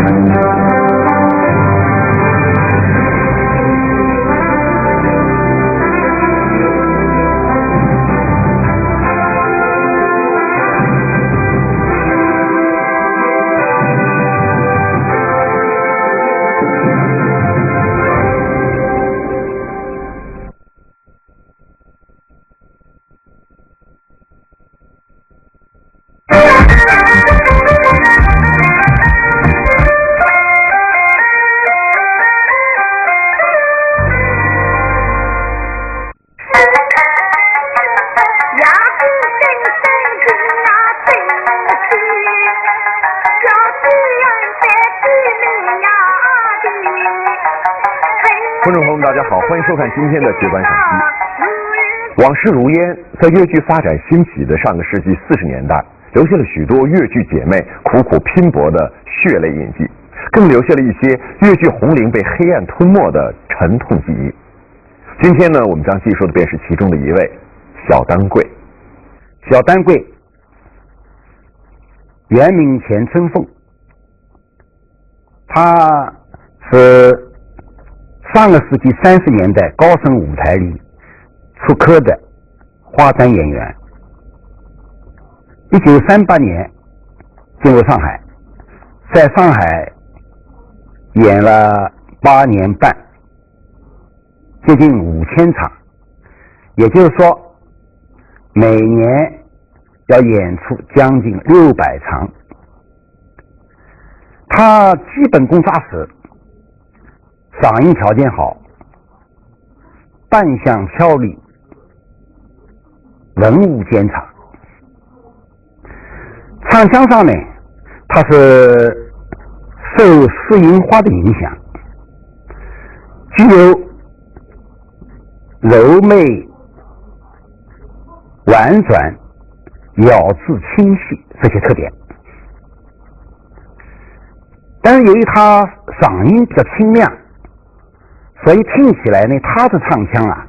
观众朋友们，大家好，欢迎收看今天的《绝版赏析》。往事如烟，在粤剧发展兴起的上个世纪40年代，留下了许多粤剧姐妹苦苦拼搏的血泪印记，更留下了一些粤剧红伶被黑暗吞没的沉痛记忆。今天呢，我们将记述的便是其中的一位小丹桂。小丹桂，原名钱春凤，她是上个世纪30年代高升舞台里出科的花旦演员。1938年进入上海，在上海演了8年半，接近5000场，也就是说每年要演出将近600场。他基本功扎实，嗓音条件好，扮相俏丽，文武兼长。唱腔上呢，他是受施银花的影响，具有柔媚、婉转、咬字清晰这些特点。但是由于他嗓音比较清亮，所以听起来呢，他的唱腔啊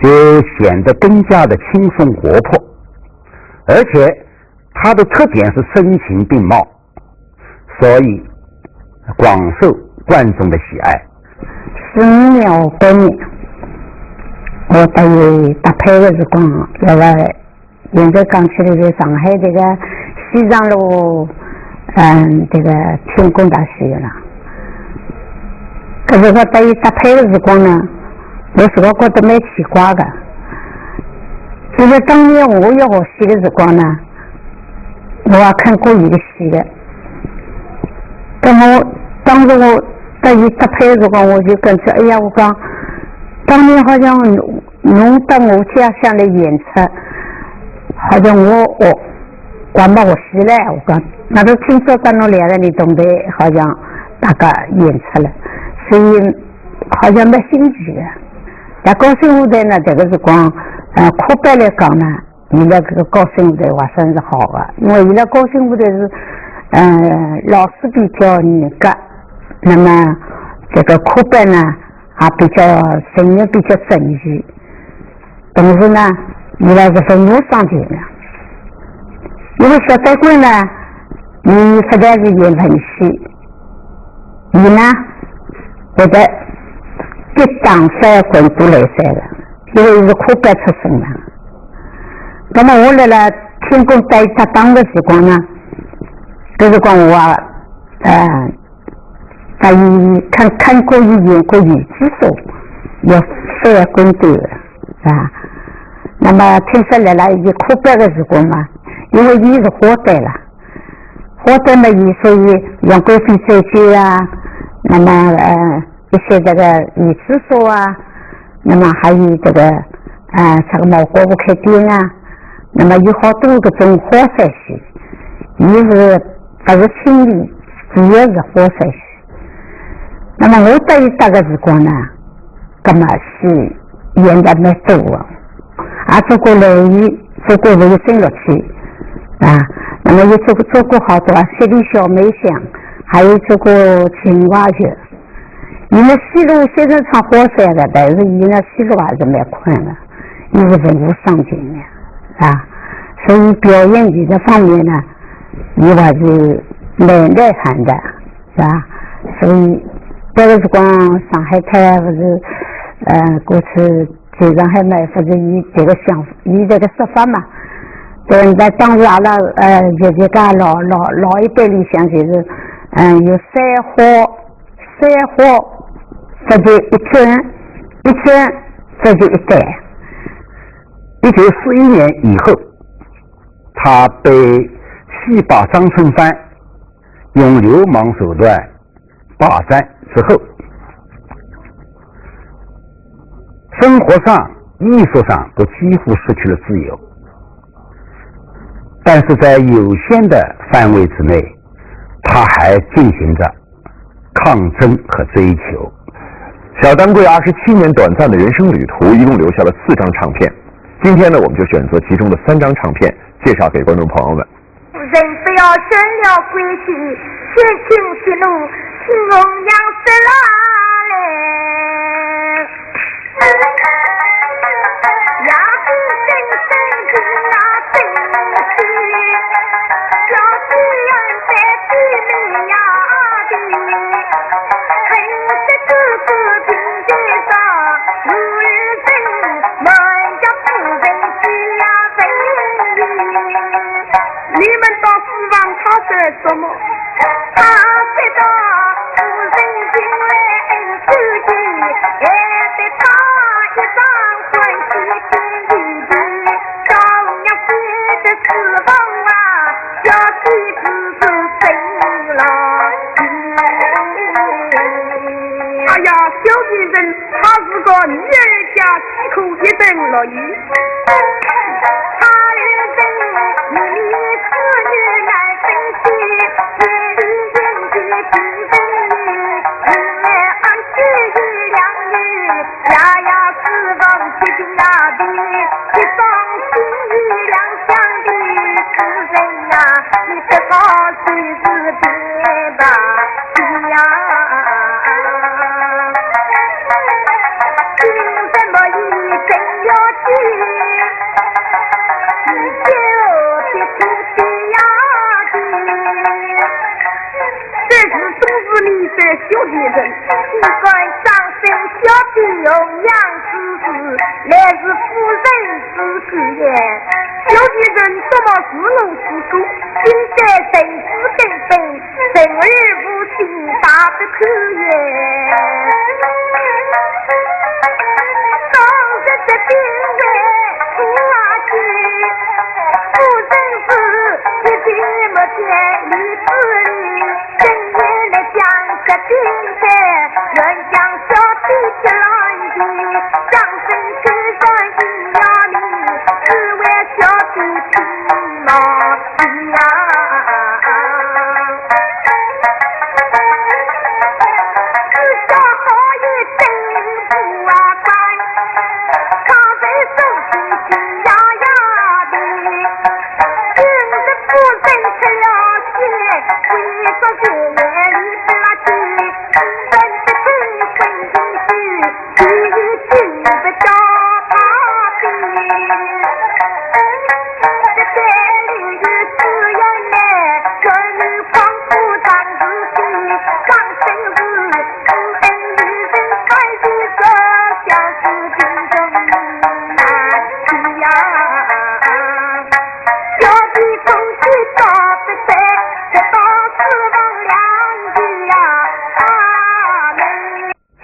就显得更加的轻松活泼，而且他的特点是声情并茂，所以广受观众的喜爱。15秒8年，我在搭配的时光，那个现在刚去的上海这个西藏路，这个天工大学了。可是我在搭配的时光呢，我是我觉得蛮奇怪的。就是当年我要学戏的时光呢，我还看过一个戏的。当时我在搭配的时光，我就感觉，哎呀，我讲，当年好像侬到我家乡来演出，好像我把我戏来，我讲，那都听说到侬来了，你懂得，好像大概演出了。所以好像蛮新奇的。那高升舞台呢，这个是光科班来讲呢，伊拉这个高升舞台还算是好的，因为伊拉高升舞台是老师比较严格，那么这个科班呢也比较成员比较整齐，同时呢伊拉是分务上去的。因为小丹桂呢，伊实在是演很细，伊呢这个一档赛滚过来赛的，因为是科班出身的。那么我来了天宫在搭档的时光呢，这时光我在看过伊演过女之手，要赛滚队的啊。那么听说来了伊科班的时光嘛，因为伊是花旦了，花旦嘛伊所以杨贵妃赛剧啊，那么一些这个女子说啊，那么还有这个这个毛国不开店啊，那么有好多个种花赛戏，伊是不是心里主要是花赛戏。那么我在这个时光呢，那么是演的蛮多的，做过人鱼，做过人生乐趣啊，那么也做过好多十里小梅香，还有做过青蛙剧。伊那戏路现在唱花赛的，但是伊那戏路还是蛮宽的，伊是文武双全的啊，所以表演艺这方面呢，伊还是蛮内涵的是吧？所以这个是光上海滩不是过去在上海买或者以这个想以这个说法嘛。对，那当时阿拉这个老一辈里向就是有三货发就一村发就一代。1941年以后，他被西坝张春帆用流氓手段霸占之后，生活上、艺术上都几乎失去了自由，但是在有限的范围之内，他还进行着抗争和追求。小丹桂27年短暂的人生旅途，一共留下了4张唱片。今天呢，我们就选择其中的3张唱片，介绍给观众朋友们。人不要生了归去，先请息怒，请龙阳死了嘞。呀，不生生不那生气，小弟人在地里呀的，恨是自古平地上，如日生，满家不人去呀分离。你们倒希望他说什么？他知道夫人进来恩自己，还得他一张欢喜心里的，少娘写的死亡啊，小弟子是生了。哎呀，小弟人他是个女儿家几口一等了一。小弟人，不管上身小弟用娘之事，乃是夫人之事也。小弟人多么自弄自狗，今在生子根本，生而不信，大不可也。当日的定位不阿去，夫人是一定没见你子里，正夜来讲。这兵在人将小弟去拦的，上身去上阴阳里，只为小弟拼毛呀！至少好一真不管，常在手心心呀呀的，今日夫人吃了血，为什这眼里不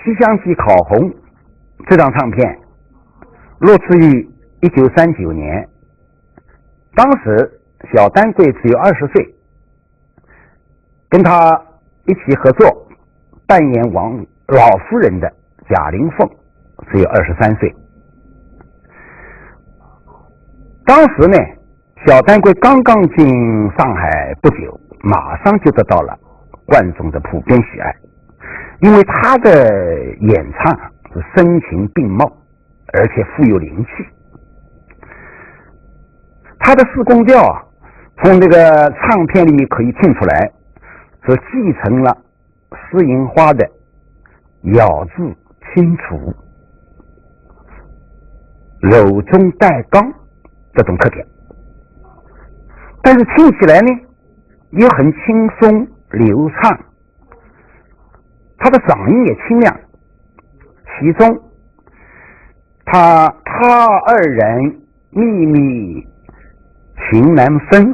西厢记烤红这张唱片录制于1939年，当时小丹桂只有20岁，跟他一起合作扮演王老夫人的贾玲凤只有23岁。当时呢，小丹桂刚刚进上海不久，马上就得到了观众的普遍喜爱，因为他的演唱是声情并茂，而且富有灵气。他的四宫调啊，从这个唱片里可以听出来，是继承了施银花的咬字清楚、柔中带刚这种特点，但是听起来呢又很轻松流畅，他的嗓音也清亮。其中他二人秘密情难分，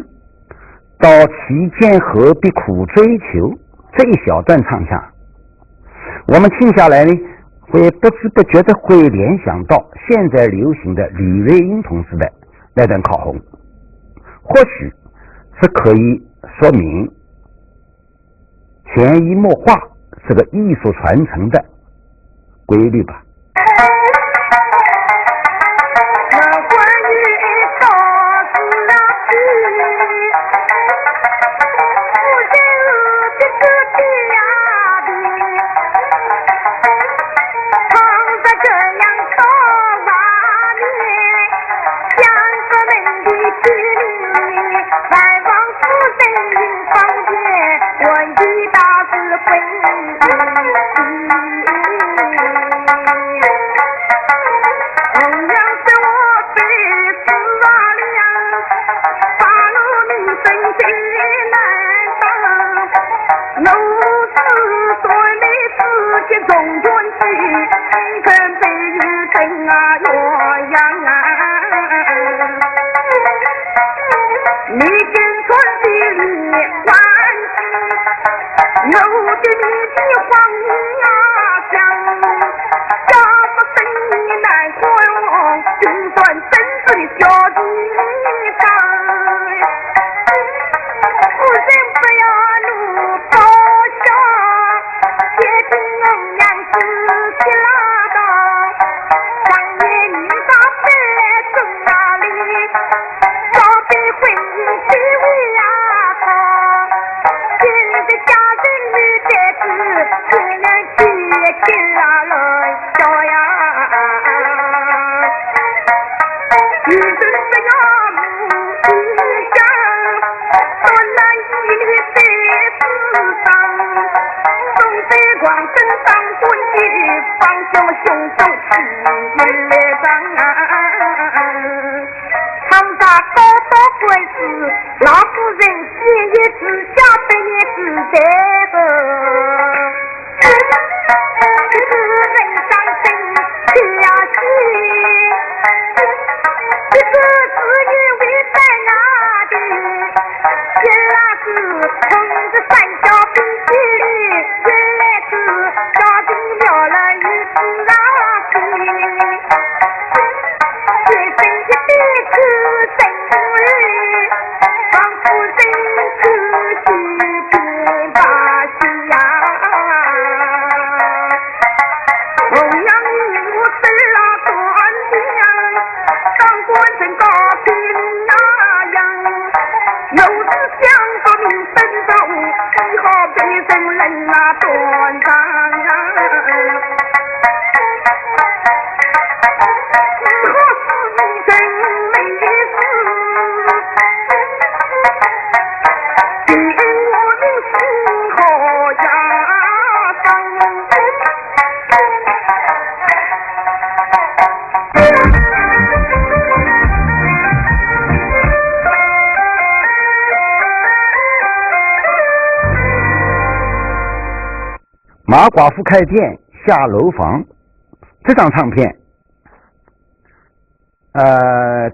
到其间何必苦追求，这一小段唱腔，我们听下来呢，会不知不觉的会联想到现在流行的李瑞英同志的那段烤红，或许是可以说明潜移默化这个艺术传承的规律吧。马寡妇开店下楼房这张唱片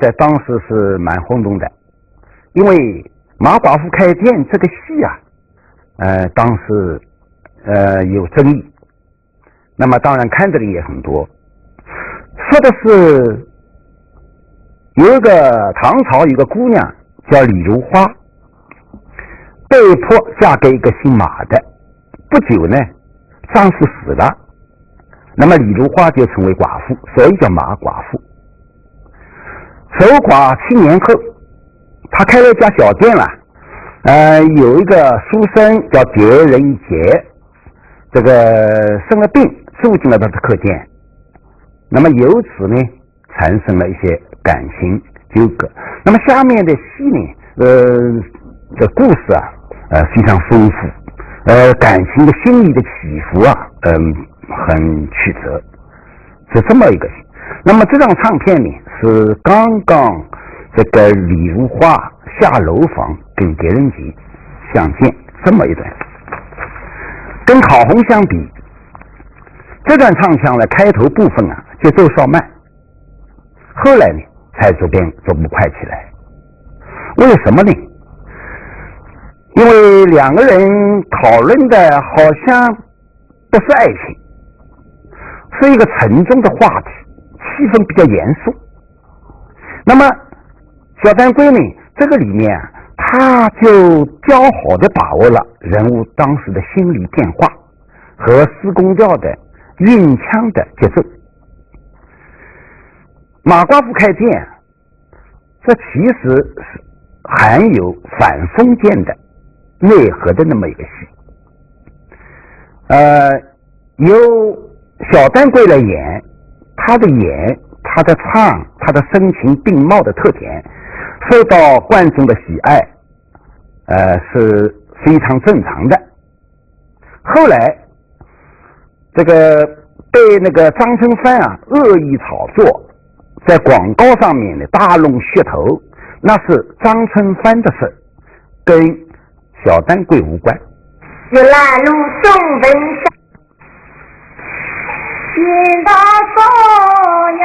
在当时是蛮轰动的，因为马寡妇开店这个戏啊当时有争议，那么当然看的人也很多，说的是有一个唐朝有个姑娘叫李如花，被迫嫁给一个姓马的，不久呢丈夫死了，那么李如花就成为寡妇，所以叫马寡妇。守寡7年后，她开了一家小店了，有一个书生叫狄仁杰，这个生了病住进了他的客店，那么由此呢产生了一些感情纠葛。那么下面的戏呢这故事啊非常丰富，感情的心理的起伏啊很曲折，是这么一个戏。那么这张唱片呢是刚刚这个李如花下楼房跟狄仁杰相见这么一段，跟烤红相比，这段唱腔呢，开头部分啊节奏稍慢，后来呢才逐步快起来。为什么呢？因为两个人讨论的好像不是爱情，是一个沉重的话题，气氛比较严肃。那么小丹龟呢，这个里面啊，他就较好的把握了人物当时的心理变化和四宫调的韵腔的节奏。马寡妇开店，这其实是含有反封建的内核的那么一个戏。由小丹龟来演，他的演、他的唱、他的声情并茂的特点，受到观众的喜爱，是非常正常的。后来，这个被那个张春帆啊恶意炒作，在广告上面的大弄噱头，那是张春帆的事，跟小丹龟无关。玉兰路中文山，见到高呀。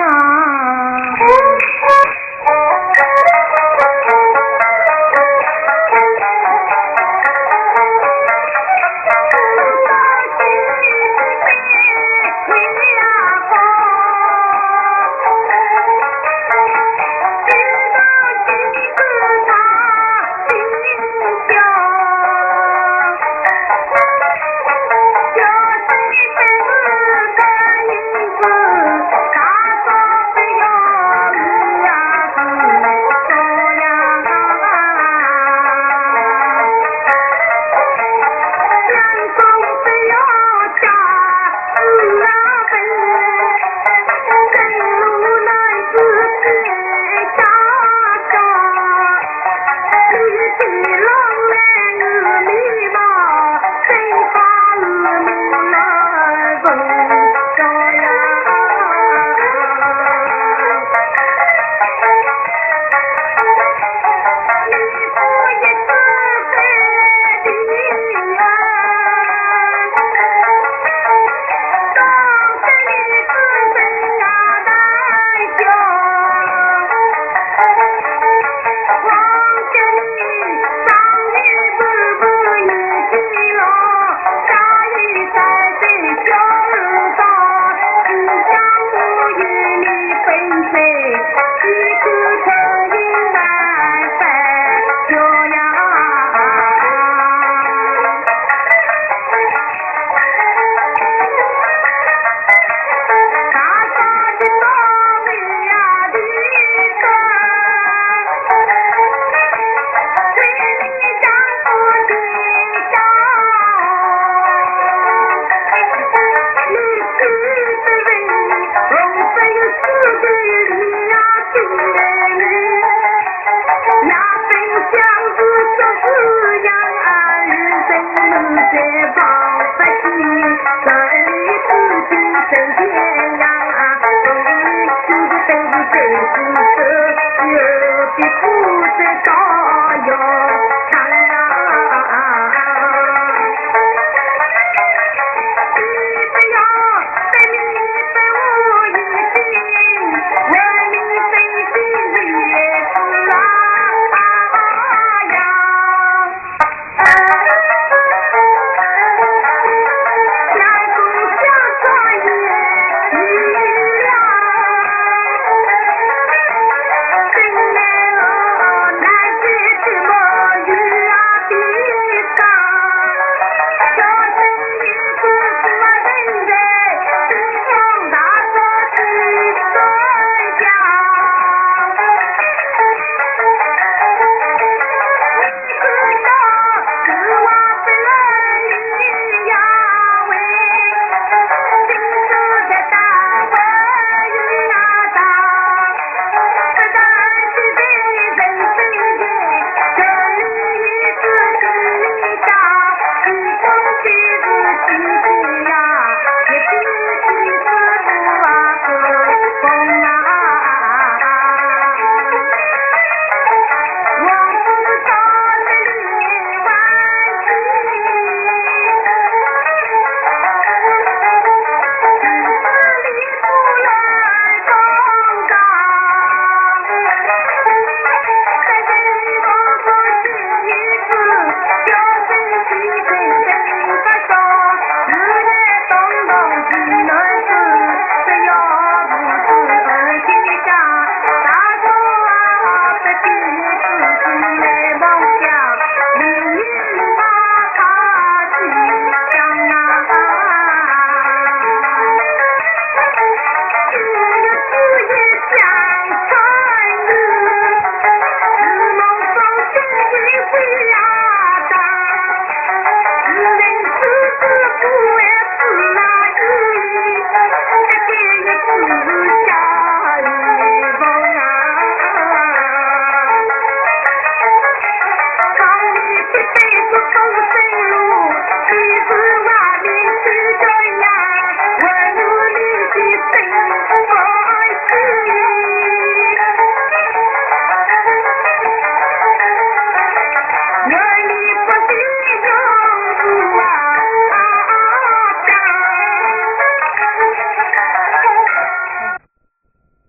两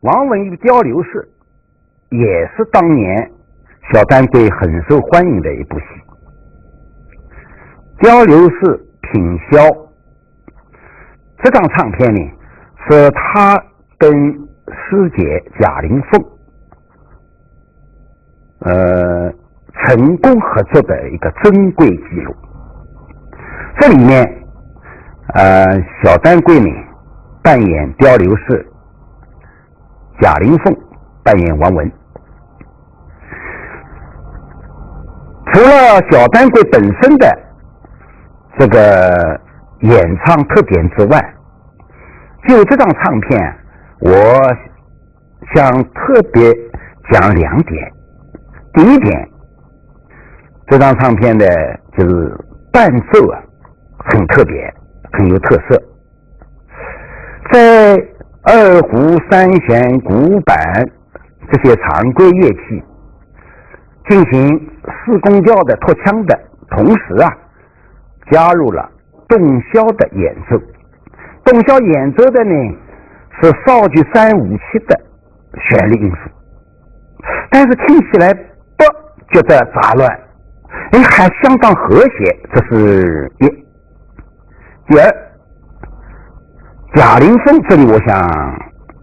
王文与雕刘氏也是当年小丹桂很受欢迎的一部戏。雕刘氏品箫这张唱片呢，是他跟师姐贾玲凤成功合作的一个珍贵记录。这里面小丹桂呢扮演雕刘氏，贾玲凤扮演王文。除了小丹桂本身的这个演唱特点之外，就这张唱片我想特别讲两点。第一点，这张唱片的就是伴奏很特别，很有特色。在二胡、三弦、鼓板这些常规乐器进行四宫调的拖腔的同时加入了洞箫的演奏。洞箫演奏的呢是少具3、5、7的旋律音符，但是听起来不觉得杂乱，还相当和谐，这是一。第二，贾玲凤这里我想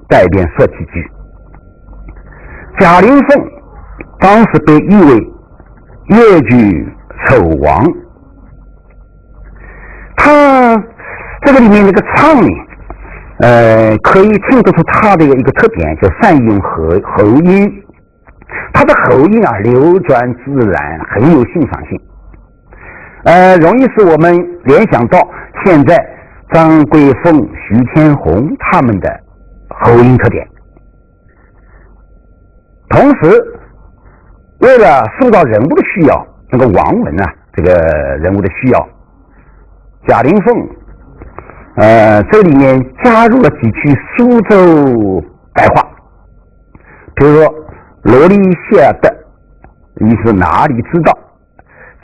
带便说几句。贾玲凤当时被誉为粤剧丑王，她这个里面那个唱呢可以听得出她的一个特点，就善用喉音。她的喉音流转自然，很有欣赏性，容易使我们联想到现在张桂凤、徐天红他们的喉音特点。同时为了塑造人物的需要，那个王文这个人物的需要，贾玲凤这里面加入了几句苏州白话，比如说罗里谢的你是哪里知道。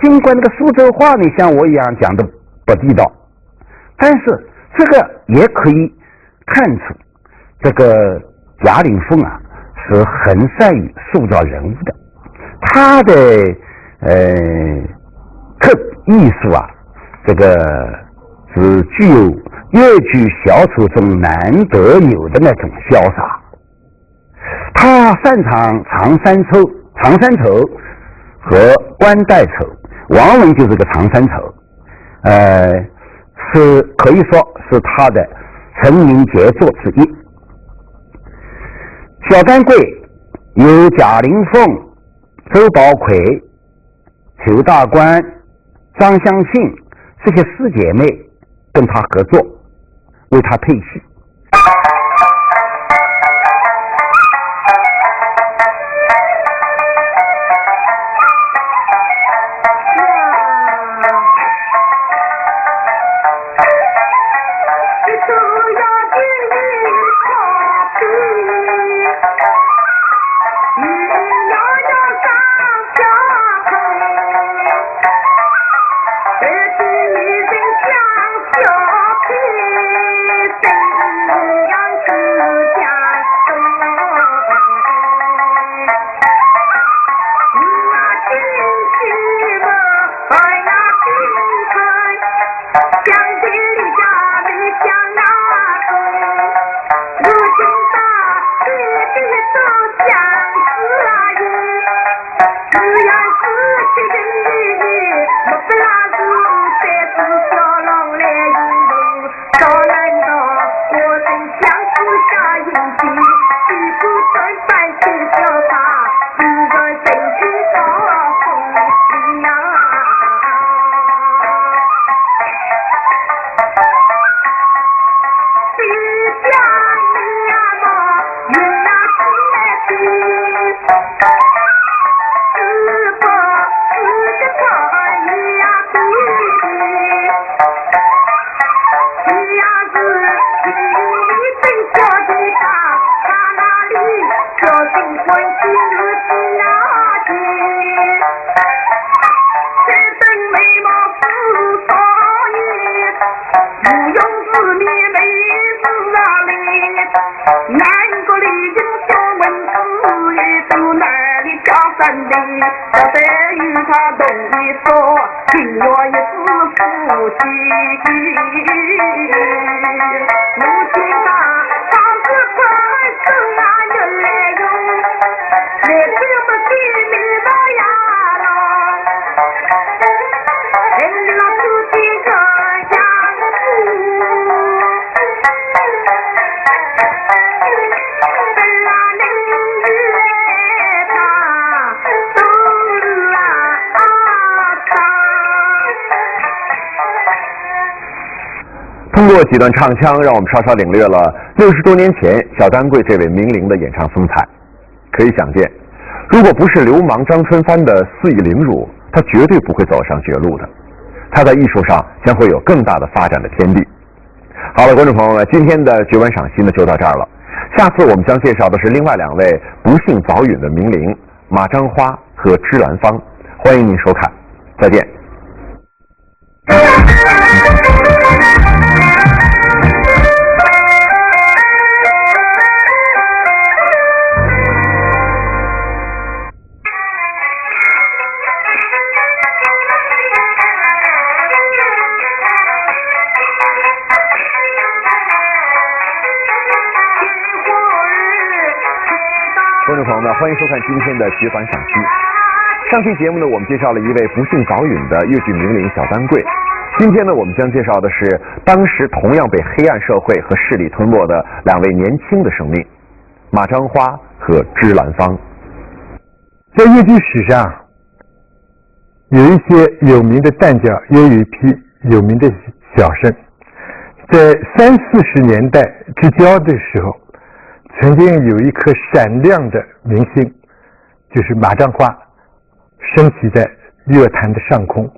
尽管那个苏州话你像我一样讲的不地道，但是这个也可以看出这个贾玲凤是很善于塑造人物的。他的艺术这个是具有粤剧小丑中难得有的那种潇洒。他擅长长衫丑和关带丑，王文就是个长衫丑，是可以说是他的成名杰作之一。小丹桂由贾玲凤、周宝奎、裘大官、张相信这些四姐妹跟他合作，为他配戏。难过的人我再与他同一说，听我一次夫妻。如今房子快生啊，越来用，来这么地没到呀了，人老自己这样通过几段唱腔，让我们稍稍领略了60多年前小丹桂这位名伶的演唱风采。可以想见，如果不是流氓张春帆的肆意凌辱，他绝对不会走上绝路的。他在艺术上将会有更大的发展的天地。好了，观众朋友们，今天的绝文赏析呢就到这儿了。下次我们将介绍的是另外2位不幸早陨的名伶马章花和芝兰芳，欢迎您收看，再见。观众朋友们，欢迎收看今天的绝版赏析。上期节目呢，我们介绍了一位不幸早陨的越剧名伶小丹桂。今天呢，我们将介绍的是当时同样被黑暗社会和势力吞没的2位年轻的生命——马章花和芝兰芳。在越剧史上，有一些有名的旦角，也有一批有名的小生。在30-40年代之交的时候，曾经有一颗闪亮的明星，就是马章花，升起在乐坛的上空。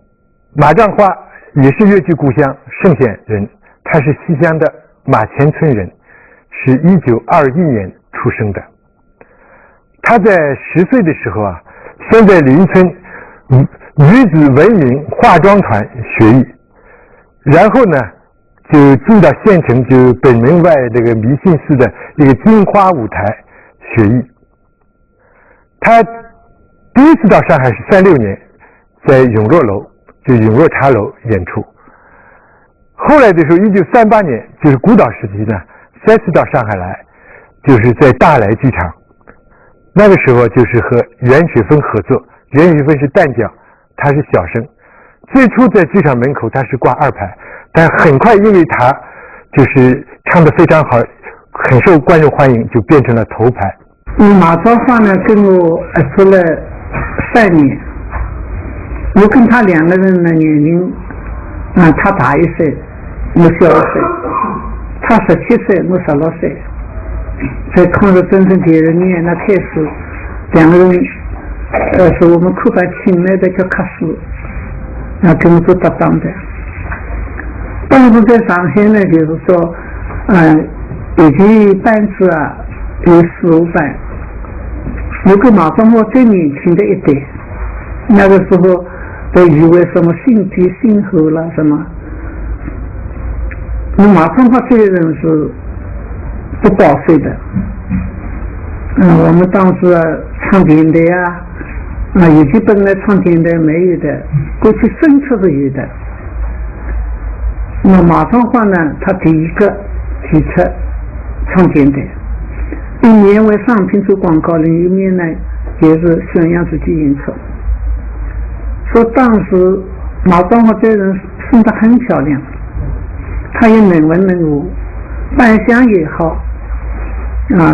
马章花也是越剧故乡嵊县人，他是西乡的马前村人，是1921年出生的。他在10岁的时候啊，先在邻村女子文明化妆团学艺，然后呢就进到县城，就北门外这个迷信寺的一个金花舞台学艺。他第一次到上海是36年，在永乐楼，就永乐茶楼演出。后来的时候，1938年，就是孤岛时期呢，3次到上海来，就是在大来剧场。那个时候就是和袁水峰合作，袁水峰是旦角，他是小生。最初在剧场门口他是挂2排，但很快因为他就是唱得非常好，很受观众欢迎，就变成了头牌。马昭华呢跟我出了3年，我跟他2个人的年龄他大1岁，我小1岁，他17岁，我16岁。在抗日战争第2年那开始，2个人是我们科班请来的叫科师，跟我做搭档的。当时在上海呢，就是说以前班子有4、5班，我跟马章华最年轻的一代。那个时候都以为什么新帝新后了什么，那马章华这个人是不报税的。我们当时唱电台以前本来唱电台没有的，过去生出是有的。那么马章华呢，他第一个提出唱电台，一面为商品做广告，另一面呢也是宣扬自己演出。说当时马章华这人生得很漂亮，他也能文能武，扮相也好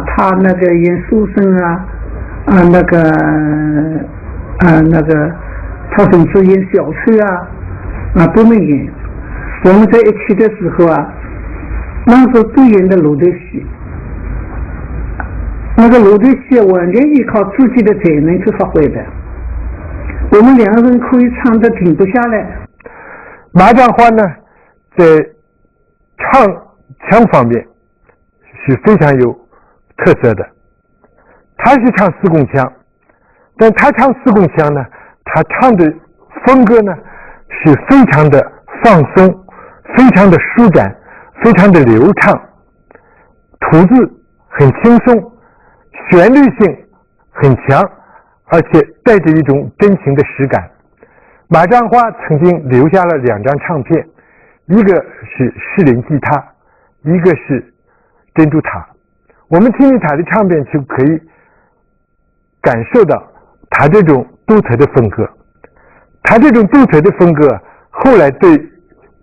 他那个演书生那个他甚至演小丑都能演。我们在一起的时候那时候都演的鲁队戏，那个鲁队戏完全依靠自己的才能去发挥的，我们2个人可以唱得停不下来。马章花呢，在唱腔方面是非常有特色的。他是唱四宫腔，但他唱四宫腔呢，他唱的风格呢是非常的放松，非常的舒展，非常的流畅，吐字很轻松，旋律性很强，而且带着一种真情的实感。马占花曾经留下了2张唱片，一个是士林记他，一个是珍珠塔。我们听听他的唱片就可以感受到他这种独特的风格。他这种独特的风格后来对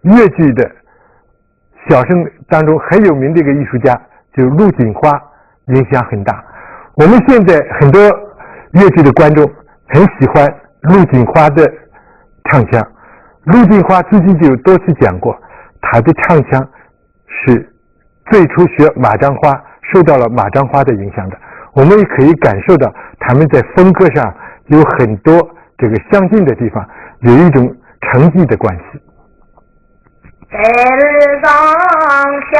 粤剧的小生当中很有名的一个艺术家就是陆锦花影响很大。我们现在很多粤剧的观众很喜欢陆锦花的唱腔，陆锦花自己就多次讲过，他的唱腔是最初学马占花，受到了马占花的影响的。我们也可以感受到他们在风格上有很多这个相近的地方，有一种承继的关系。在日上下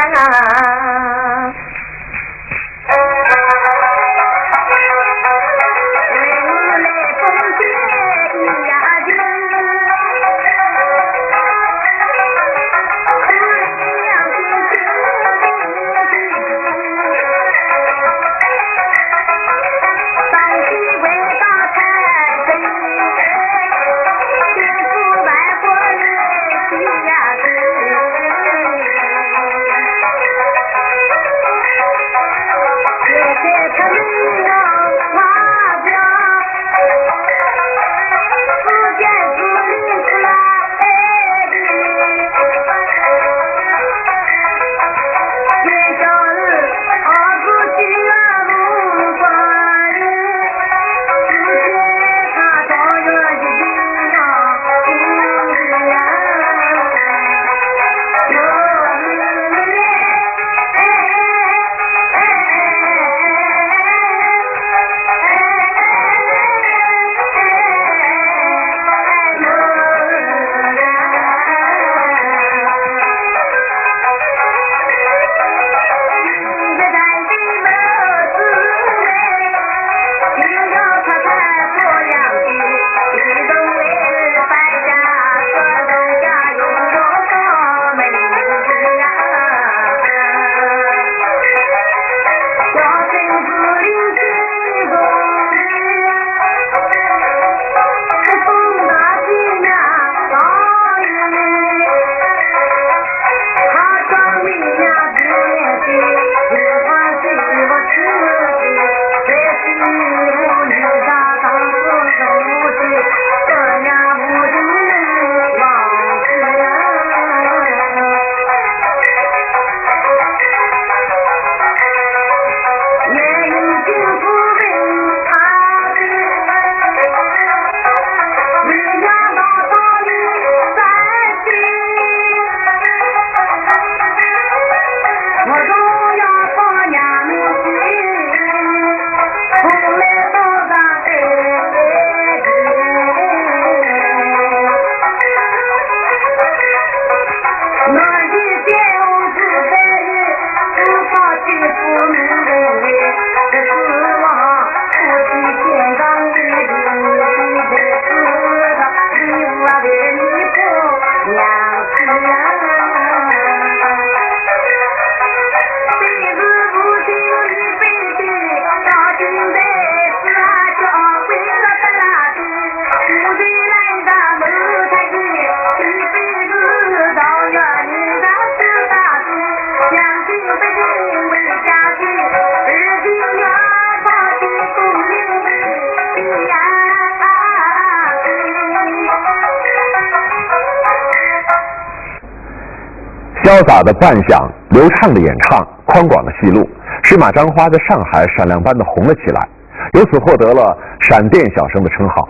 潇洒的扮相、流畅的演唱、宽广的戏路，使马占花在上海闪亮般的红了起来，由此获得了闪电小生的称号。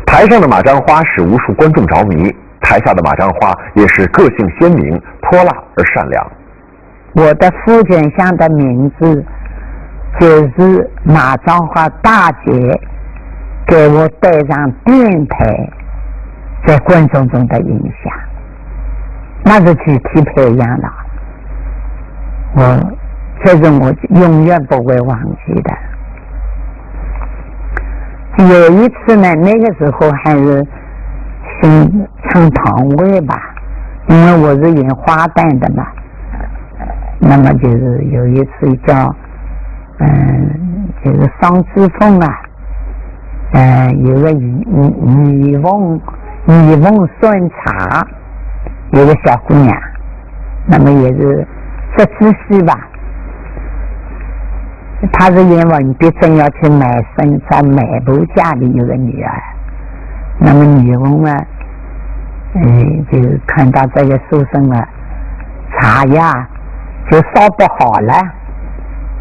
台上的马占花使无数观众着迷，台下的马占花也是个性鲜明、泼辣而善良。我的父亲乡的名字就是马占花大姐给我带上电台在观众中的影响，那是具体培养的，这是我永远不会忘记的。有一次呢，那个时候还是唱堂位吧，因为我是演花旦的嘛，那么就是有一次叫就是桑之凤啊，有个女翁顺茶，有个小姑娘，那么也是10几岁吧。她是因文笔正要去买生，在买婆家里有个女儿，那么女翁啊，就看到这个书生啊，茶呀就烧不好了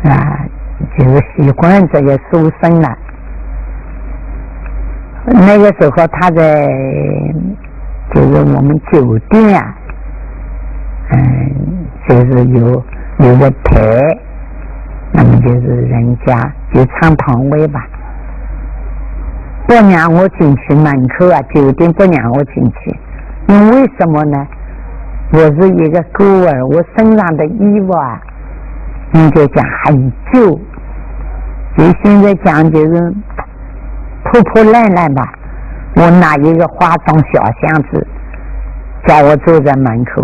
啊，就是喜欢这个书生了。那个时候他在就是我们酒店啊，就是有个台，那么就是人家就唱堂位吧，不让我进去门口啊，酒店不让我进去，因为什么呢？我是一个孤儿，我身上的衣服啊，应该讲很旧，就现在讲就是破破烂烂吧。我拿一个化妆小箱子，叫我坐在门口，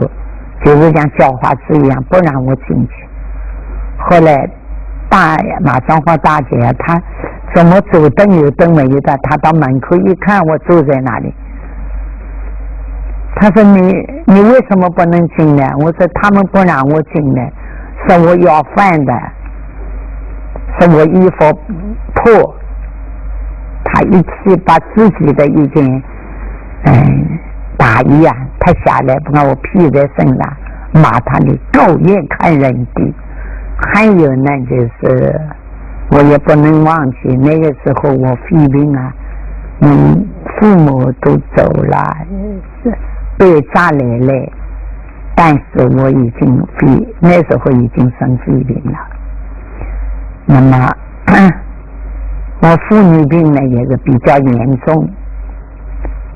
就是像叫花子一样，不让我进去。后来马上花大姐她怎么走灯有灯没有的，她到门口一看我坐在那里，她说你为什么不能进来？我说他们不让我进来，说我要饭的，说我衣服破。他一起把自己的一件大衣啊，他下来把我披在身上，骂他的狗眼看人低。还有呢，就是我也不能忘记那个时候我肺病啊，父母都走了，被炸来了，但是我已经那时候已经生肺病了。那么我妇女病呢也是比较严重，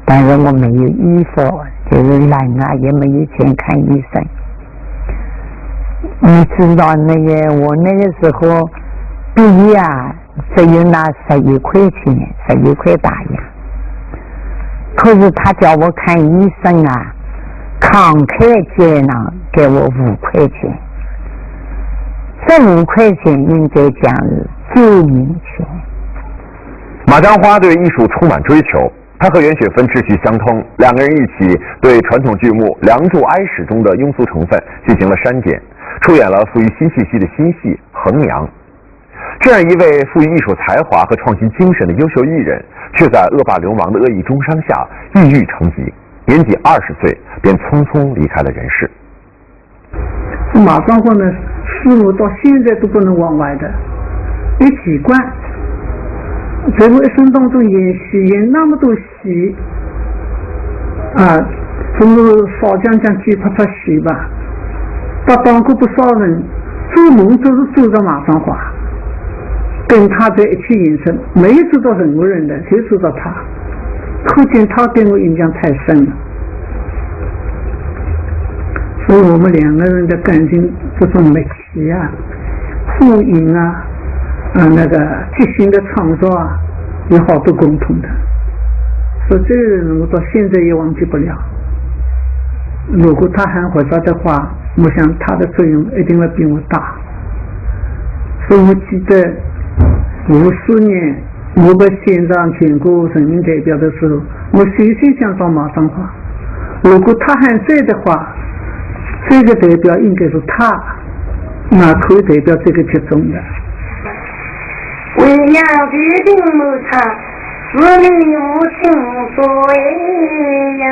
但是我没有衣服，就是冷啊，也没有钱看医生。你知道我那个时候毕业啊，只有拿11块钱，11块大洋。可是他叫我看医生啊，慷慨解囊给我5块钱，这5块钱应该讲是救命钱。马占花对艺术充满追求，他和袁雪芬志趣相通，两个人一起对传统剧目《梁祝哀史》中的庸俗成分进行了删减，出演了富于新戏系的新戏《衡阳》。这样一位富于艺术才华和创新精神的优秀艺人，却在恶霸流氓的恶意中伤下抑郁成疾，年仅20岁便匆匆离开了人世。马占花呢，师傅到现在都不能忘怀的，一奇怪。在我一生当中演那么多戏啊，总是少讲几拍戏吧，他当过不少人，做梦都是做着马占花，跟他在一起演出，没有做到任何人的，就做到他，可见他对我影响太深了。所以我们两个人的感情这种默契啊，互应啊，那个即兴的创作啊，有好多共同的，所以这个人我到现在也忘记不了。如果他还活着的话，我想他的作用一定会比我大。所以我记得54年我被选上全国人民代表的时候，我首先想到马占花，如果他还在的话，这个代表应该是他，那可以代表这个集中的。为娘决定谋产，子女无情所为呀。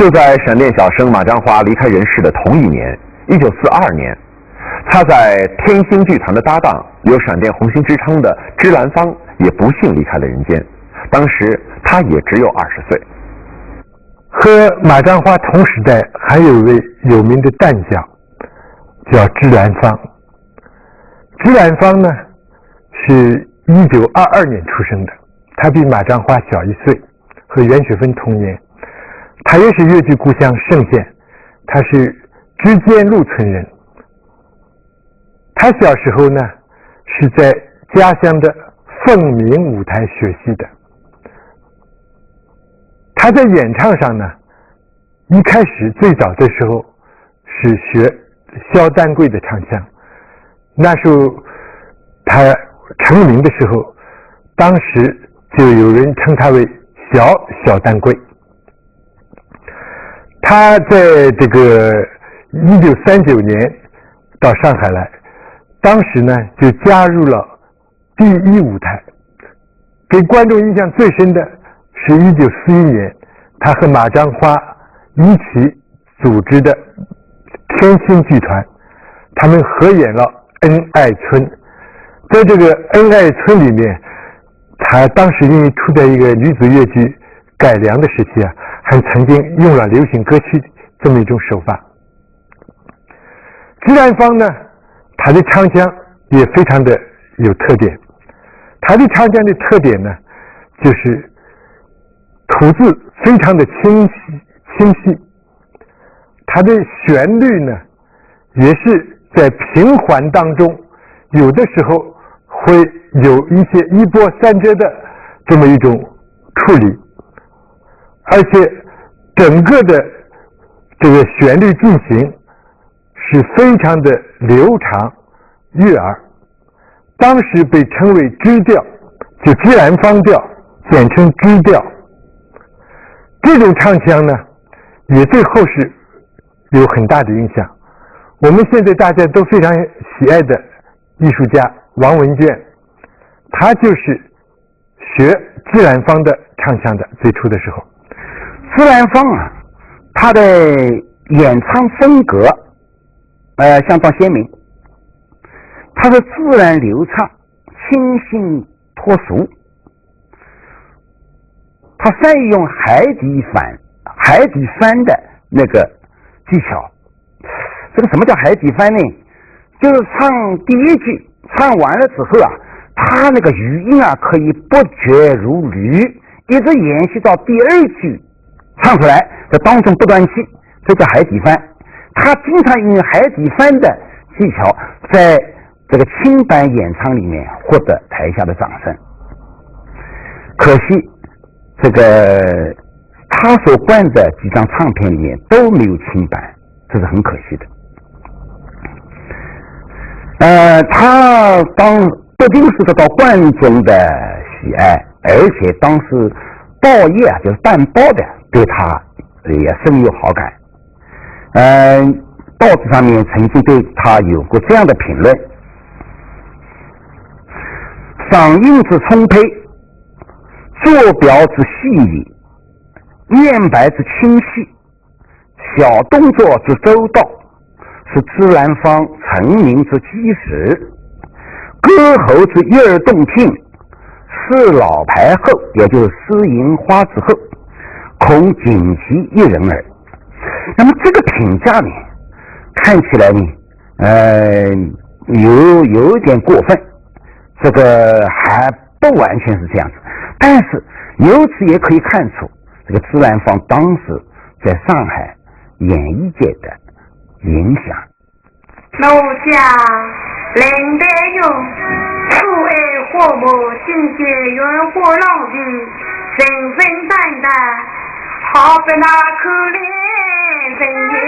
就在闪电小生马占花离开人世的同一年，1942年，他在天星剧团的搭档，有闪电红星之称的芝兰芳也不幸离开了人间，当时他也只有20岁。和马占花同时代还有一位有名的旦角，叫芝兰芳。芝兰芳呢是1922年出生的，他比马占花小1岁，和袁雪芬同年。他也是越剧故乡嵊县，他是知间路村人。他小时候呢是在家乡的凤鸣舞台学习的。他在演唱上呢，一开始最早的时候是学萧丹桂的唱腔，那时候他成名的时候，当时就有人称他为小丹桂。他在这个1939年到上海来，当时呢就加入了第一舞台。给观众印象最深的是1941年他和马占花一起组织的天星剧团，他们合演了《恩爱村》。在这个《恩爱村》里面，他当时因为处在一个女子越剧改良的时期啊，还曾经用了流行歌曲这么一种手法。芝兰芳呢，他的唱腔也非常的有特点。他的唱腔的特点呢，就是吐字非常的清晰，他的旋律呢也是在平缓当中，有的时候会有一些一波三折的这么一种处理，而且整个的这个旋律进行是非常的流畅悦耳，当时被称为支调，就芝兰芳调，简称支调。这种唱腔呢也对后世有很大的影响。我们现在大家都非常喜爱的艺术家王文娟，他就是学芝兰芳的唱腔的，最初的时候。芝兰芳啊，他的演唱风格相当鲜明，他是自然流畅，清新脱俗。他善于用海底翻的那个技巧。这个什么叫海底翻呢？就是唱第一句唱完了之后啊，他那个语音啊可以不绝如缕，一直延续到第二句唱出来，在当中不断气，这叫海底翻。他经常用海底翻的技巧，在这个清版演唱里面获得台下的掌声。可惜这个他所灌的几张唱片里面都没有清版，这是很可惜的。他不仅是得到观众的喜爱，而且当时报业啊，就是办报的对他也深有好感。报纸上面曾经对他有过这样的评论：嗓音之充沛，坐标之细腻，念白之清晰，小动作之周到，是芝兰芳成名之基石。歌喉之悦耳动听，是老牌后，也就是诗银花之后，恐仅其一人耳。那么这个评价呢，看起来呢，有点过分，这个还不完全是这样子，但是由此也可以看出这个芝兰芳当时在上海演艺界的影响。楼下林黛玉，父爱活母，心结缘火老的，人分担的，好比那可怜人也。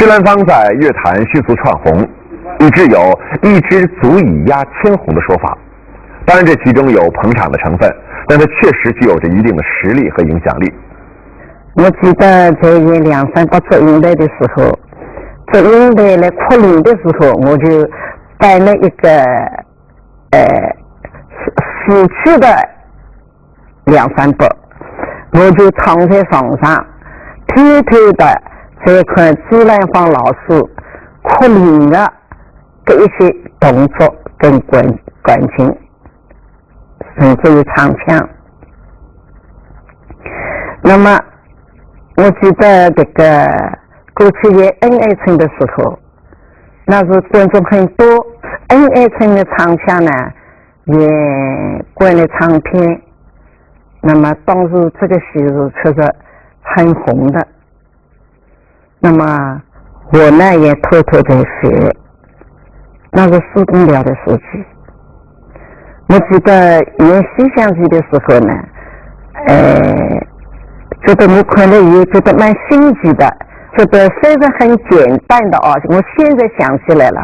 施兰芳在乐坛迅速窜红，一直有一支足以压千红的说法。当然，这其中有捧场的成分，但它确实具有着一定的实力和影响力。我记得在演两三个祝英台的时候，祝英台来扩领的时候，我就带了一个死去的两三本，我就躺在床上，偷偷的在看朱兰芳老师扩领的这一些动作跟感情，甚至于唱腔。那么我记得这个过去演恩爱村的时候，那时观众很多，恩爱村的唱腔呢也关了唱片，那么当时这个戏是确实很红的。那么我呢也偷偷在学，那是施公辽的时期。我记得演西厢记的时候呢，觉得我看了以后觉得蛮新奇的，觉得虽然很简单的啊，我现在想起来了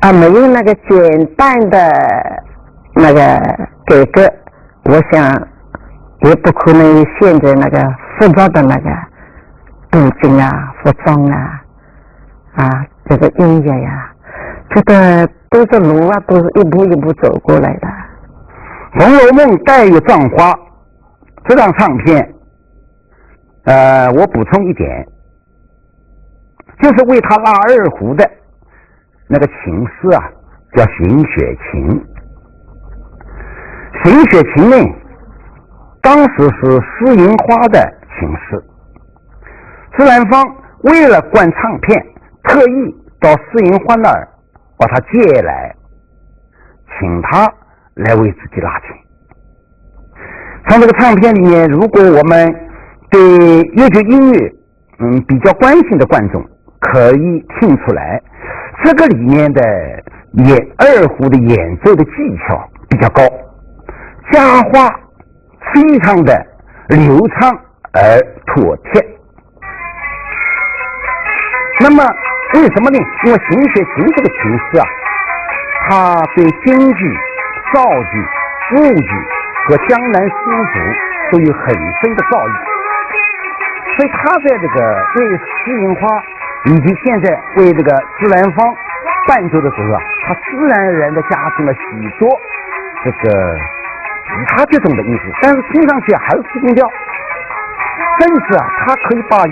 啊，没有那个简单的那个改革，我想也不可能有现在那个复杂的那个布景啊、服装啊、这个音乐呀，觉得都是路啊，都是一步一步走过来的。《红楼梦》黛玉葬花这张唱片，我补充一点，就是为他拉二胡的那个琴师啊，叫邢雪琴。邢雪琴呢，当时是施银花的琴师。施兰芳为了灌唱片，特意到施银花那儿把他借来，请他来为自己拉琴。从这个唱片里面，如果我们对粤剧音乐比较关心的观众可以听出来，这个里面的二胡的演奏的技巧比较高，家话非常的流畅而妥帖。那么为什么呢？因为邢雪琴这个琴师啊，他对京剧、绍剧、豫剧和江南诗府都有很深的造诣，所以他在这个为施银花以及现在为这个施兰芳伴奏的时候啊，他自然而然的加进了许多这个其他这种的因素，但是听上去还是施公调，甚至啊，他可以把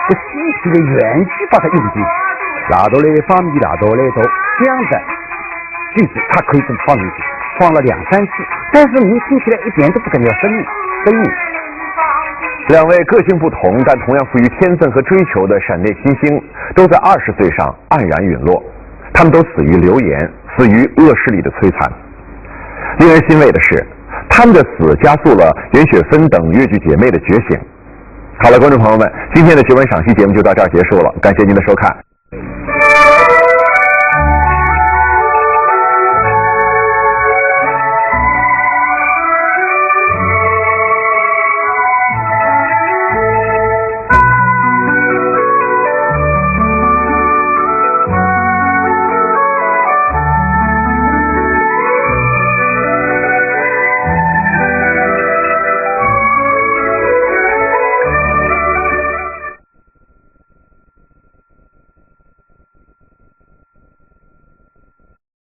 这西皮的原句把它用进去，拉哆来发咪拉哆来哆这样的句子，他可以这么放进去，放了2、3次，但是你听起来一点都不感觉生硬。两位个性不同但同样富于天分和追求的闪电新星，都在20岁上黯然陨落，他们都死于流言，死于恶势力的摧残。令人欣慰的是，他们的死加速了袁雪芬等粤剧姐妹的觉醒。好了，观众朋友们，今天的学文赏析节目就到这儿结束了，感谢您的收看。